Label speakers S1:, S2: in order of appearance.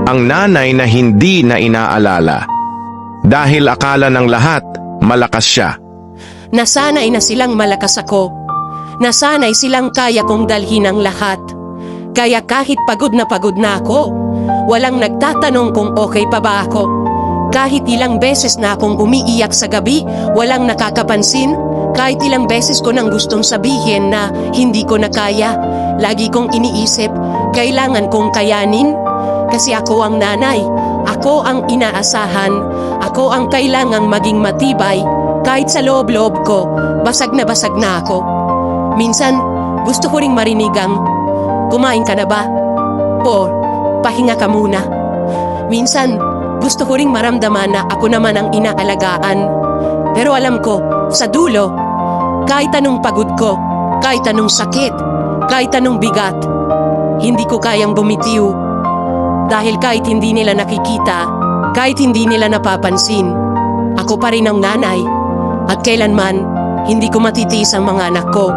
S1: ang nanay na hindi na inaalala. Dahil akala ng lahat, malakas siya.
S2: Nasanay na silang malakas ako. Nasanay silang kaya kong dalhin ang lahat. Kaya kahit pagod na ako, walang nagtatanong kung okay pa ba ako. Kahit ilang beses na akong umiiyak sa gabi, walang nakakapansin. Kahit ilang beses ko nang gustong sabihin na hindi ko na kaya, lagi kong iniisip, kailangan kong kayanin. Kasi ako ang nanay, ako ang inaasahan, ako ang kailangang maging matibay. Kahit sa loob-loob ko, basag na ako. Minsan, gusto ko ring marinig ang, kumain ka na ba? O, pahinga ka muna. Minsan, gusto ko ring maramdaman na ako naman ang inaalagaan. Pero alam ko, sa dulo, kahit anong pagod ko, kahit anong sakit, kahit anong bigat, hindi ko kayang bumitiw. Dahil kahit hindi nila nakikita, kahit hindi nila napapansin, ako pa rin ang nanay. At kailanman, hindi ko matitiis ang mga anak ko.